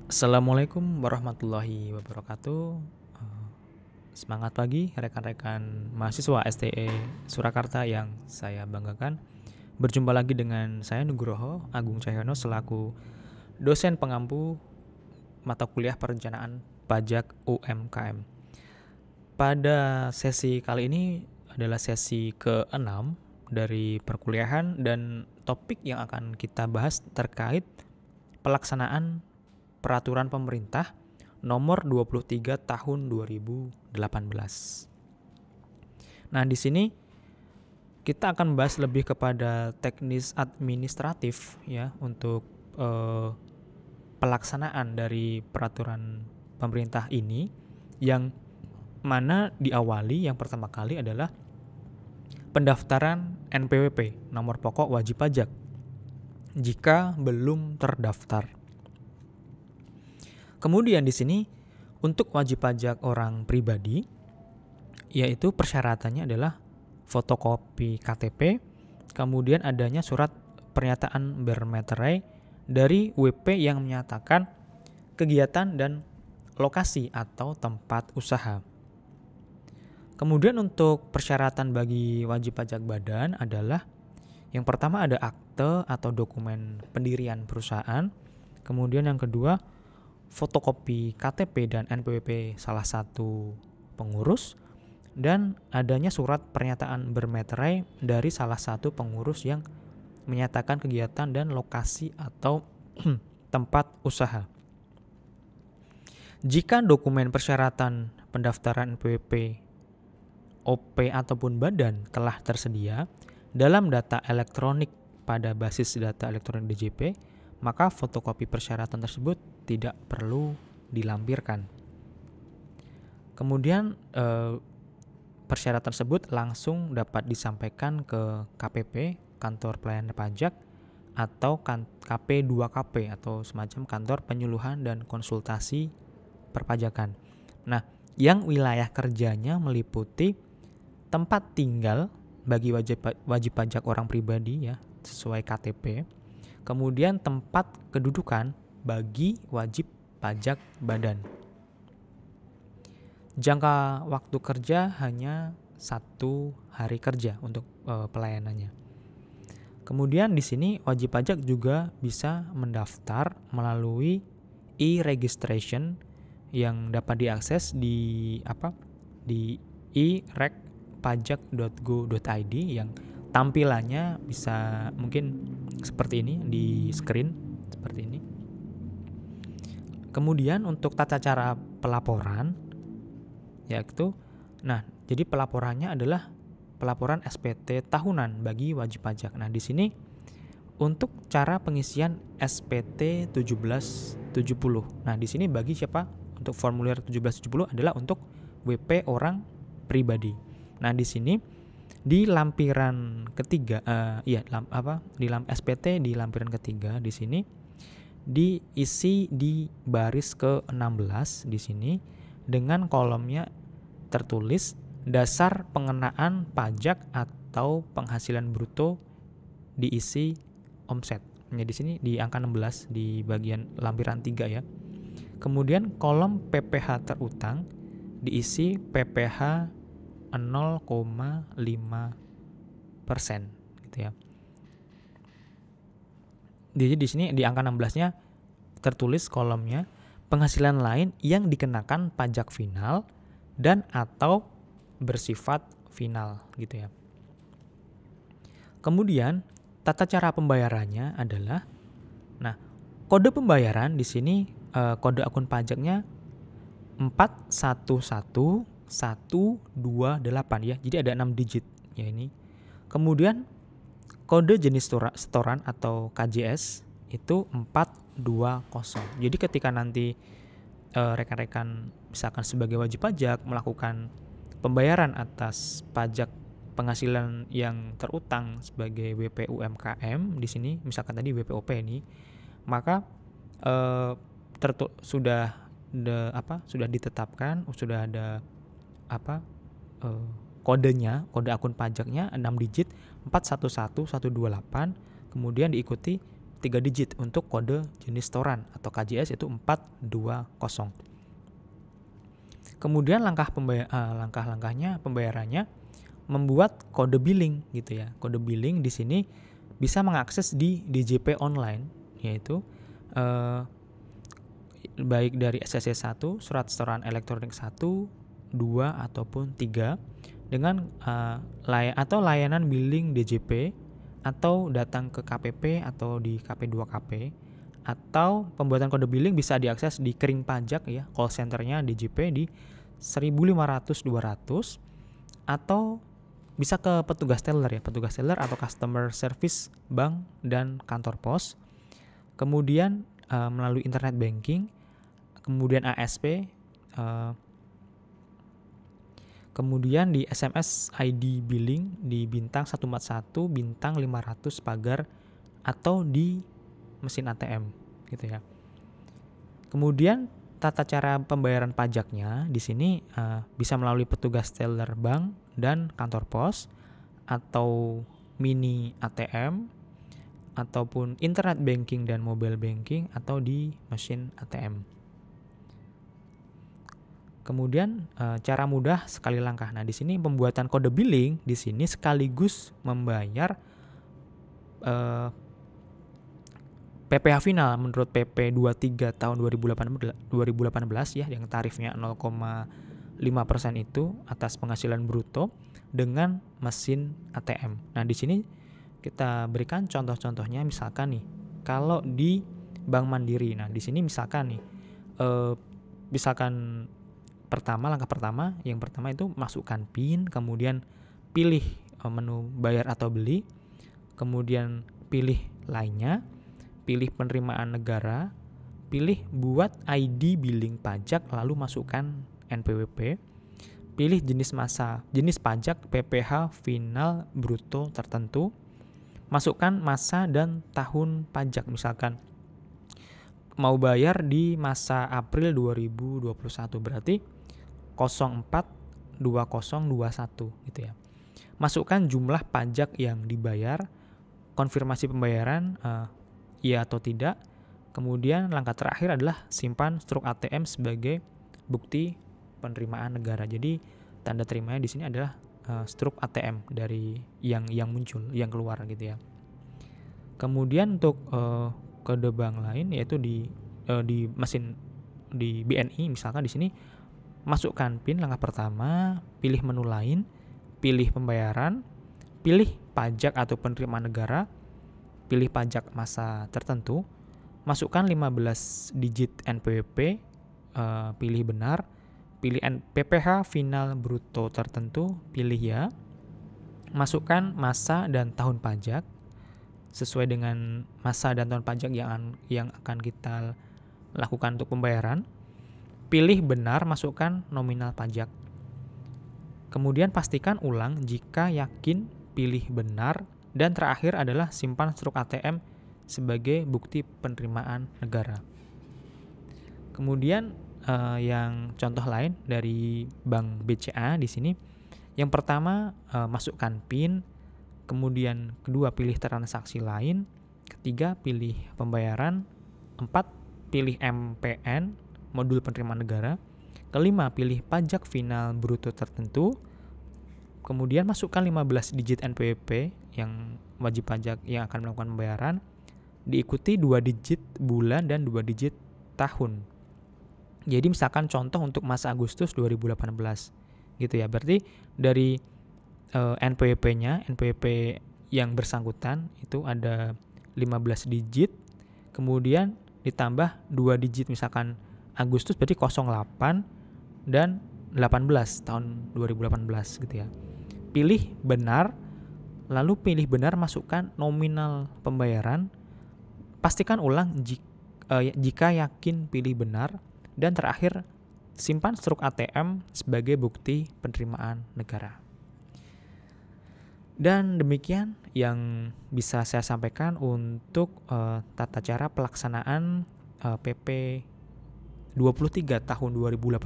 Assalamualaikum warahmatullahi wabarakatuh. Eh, Semangat pagi rekan-rekan mahasiswa STE Surakarta yang saya banggakan. Berjumpa lagi dengan saya Nugroho Agung Cahyono selaku dosen pengampu mata kuliah perencanaan pajak UMKM. Pada sesi kali ini adalah sesi ke-6 dari perkuliahan dan topik yang akan kita bahas terkait pelaksanaan peraturan pemerintah nomor 23 tahun 2018. Nah, di sini kita akan bahas lebih kepada teknis administratif ya untuk pelaksanaan dari peraturan pemerintah ini, yang mana diawali yang pertama kali adalah pendaftaran NPWP, nomor pokok wajib pajak, jika belum terdaftar. Kemudian di sini untuk wajib pajak orang pribadi, yaitu persyaratannya adalah fotokopi KTP, kemudian adanya surat pernyataan bermeterai dari WP yang menyatakan kegiatan dan lokasi atau tempat usaha. Kemudian untuk persyaratan bagi wajib pajak badan adalah yang pertama ada akte atau dokumen pendirian perusahaan, kemudian yang kedua fotokopi KTP dan NPWP salah satu pengurus, dan adanya surat pernyataan bermeterai dari salah satu pengurus yang menyatakan kegiatan dan lokasi atau tempat usaha. Jika dokumen persyaratan pendaftaran NPWP, OP ataupun badan telah tersedia dalam data elektronik pada basis data elektronik DJP, maka fotokopi persyaratan tersebut tidak perlu dilampirkan. Kemudian persyaratan tersebut langsung dapat disampaikan ke KPP, kantor pelayanan pajak, atau KP2KP atau semacam kantor penyuluhan dan konsultasi perpajakan. Nah, yang wilayah kerjanya meliputi tempat tinggal bagi wajib pajak orang pribadi ya sesuai KTP. Kemudian tempat kedudukan bagi wajib pajak badan. Jangka waktu kerja hanya 1 hari kerja untuk pelayanannya. Kemudian di sini wajib pajak juga bisa mendaftar melalui e-registration yang dapat diakses di e-rekpajak.go.id yang tampilannya bisa mungkin seperti ini di screen seperti ini. Kemudian untuk tata cara pelaporan yaitu jadi pelaporannya adalah pelaporan SPT tahunan bagi wajib pajak. Nah, di sini untuk cara pengisian SPT 1770. Nah, di sini bagi siapa? Untuk formulir 1770 adalah untuk WP orang pribadi. Nah, di sini di lampiran ketiga di SPT di lampiran ketiga di sini diisi di baris ke-16 di sini dengan kolomnya tertulis dasar pengenaan pajak atau penghasilan bruto diisi omset. Nah, di sini di angka 16 di bagian lampiran 3 ya. Kemudian kolom PPh terutang diisi PPh 0,5% gitu ya. Jadi di sini di angka 16-nya tertulis kolomnya penghasilan lain yang dikenakan pajak final dan atau bersifat final gitu ya. Kemudian tata cara pembayarannya adalah kode pembayaran di sini kode akun pajaknya 411128 ya. Jadi ada 6 digit ya ini. Kemudian kode jenis setoran atau KJS itu 420. Jadi ketika nanti rekan-rekan misalkan sebagai wajib pajak melakukan pembayaran atas pajak penghasilan yang terutang sebagai WP UMKM di sini, misalkan tadi WPOP ini, maka sudah ditetapkan, sudah ada kodenya, kode akun pajaknya 6 digit 411128, kemudian diikuti 3 digit untuk kode jenis setoran atau KJS itu 420. Kemudian langkah-langkahnya pembayarannya membuat kode billing gitu ya. Kode billing di sini bisa mengakses di DJP online, yaitu baik dari SSC 1, surat setoran elektronik 1, 2 ataupun 3 dengan layanan billing DJP atau datang ke KPP atau di KP2KP, atau pembuatan kode billing bisa diakses di Kering Pajak ya, call centernya DJP di 1.500-200, atau bisa ke petugas teller ya, petugas teller atau customer service bank dan kantor pos. Kemudian melalui internet banking, kemudian ASP, kemudian di SMS ID billing di bintang 141 bintang 500 pagar atau di mesin ATM gitu ya. Kemudian tata cara pembayaran pajaknya di sini bisa melalui petugas teller bank dan kantor pos, atau mini ATM, ataupun internet banking dan mobile banking, atau di mesin ATM. Kemudian cara mudah sekali langkah. Nah, di sini pembuatan kode billing di sini sekaligus membayar PPh final menurut PP 23 tahun 2018 ya, yang tarifnya 0,5% itu atas penghasilan bruto dengan mesin ATM. Nah, di sini kita berikan contoh-contohnya, misalkan nih kalau di Bank Mandiri. Nah, di sini misalkan nih misalkan langkah pertama itu masukkan PIN, kemudian pilih menu bayar atau beli, kemudian pilih lainnya, pilih penerimaan negara, pilih buat ID billing pajak, lalu masukkan NPWP, pilih jenis pajak PPh final bruto tertentu, masukkan masa dan tahun pajak, misalkan mau bayar di masa April 2021 berarti 04/2021 gitu ya. Masukkan jumlah pajak yang dibayar, konfirmasi pembayaran iya atau tidak. Kemudian langkah terakhir adalah simpan struk ATM sebagai bukti penerimaan negara. Jadi tanda terimanya di sini adalah struk ATM dari yang muncul, yang keluar gitu ya. Kemudian untuk kode bank lain, yaitu di mesin di BNI misalkan, di sini masukkan PIN langkah pertama, pilih menu lain, pilih pembayaran, pilih pajak atau penerimaan negara, pilih pajak masa tertentu, masukkan 15 digit NPWP, pilih benar, pilih PPh final bruto tertentu, pilih ya, masukkan masa dan tahun pajak sesuai dengan masa dan tahun pajak yang akan kita lakukan untuk pembayaran. Pilih benar, masukkan nominal pajak. Kemudian pastikan ulang jika yakin pilih benar, dan terakhir adalah simpan struk ATM sebagai bukti penerimaan negara. Kemudian yang contoh lain dari Bank BCA di sini, yang pertama masukkan PIN, kemudian kedua pilih transaksi lain, ketiga pilih pembayaran, 4 pilih MPN modul penerimaan negara, kelima pilih pajak final bruto tertentu, kemudian masukkan 15 digit NPWP yang wajib pajak yang akan melakukan pembayaran, diikuti 2 digit bulan dan 2 digit tahun. Jadi misalkan contoh untuk masa Agustus 2018 gitu ya, berarti dari NPWP yang bersangkutan itu ada 15 digit, kemudian ditambah 2 digit misalkan Agustus berarti 08 dan 18 tahun 2018 gitu ya. Pilih benar, lalu pilih benar masukkan nominal pembayaran, pastikan ulang jika yakin pilih benar, dan terakhir simpan struk ATM sebagai bukti penerimaan negara. Dan demikian yang bisa saya sampaikan untuk tata cara pelaksanaan PP 23 tahun 2018,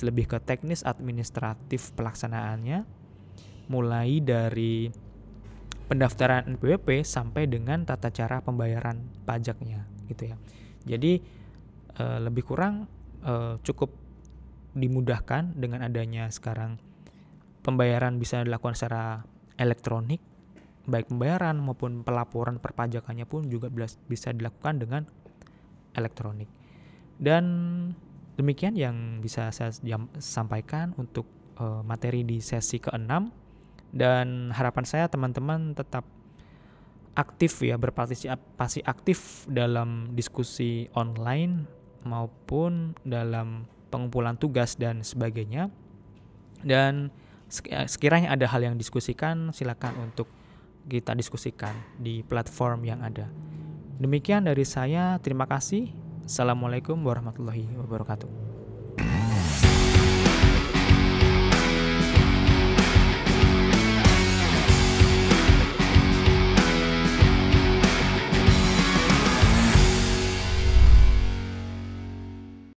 lebih ke teknis administratif pelaksanaannya, mulai dari pendaftaran NPWP sampai dengan tata cara pembayaran pajaknya gitu ya. Jadi lebih kurang cukup dimudahkan dengan adanya sekarang pembayaran bisa dilakukan secara elektronik, baik pembayaran maupun pelaporan perpajakannya pun juga bisa dilakukan dengan elektronik. Dan demikian yang bisa saya sampaikan untuk materi di sesi ke-6, dan harapan saya teman-teman tetap aktif ya, berpartisipasi aktif dalam diskusi online maupun dalam pengumpulan tugas dan sebagainya. Dan sekiranya ada hal yang diskusikan, silakan untuk kita diskusikan di platform yang ada. Demikian dari saya, terima kasih. Assalamualaikum warahmatullahi wabarakatuh.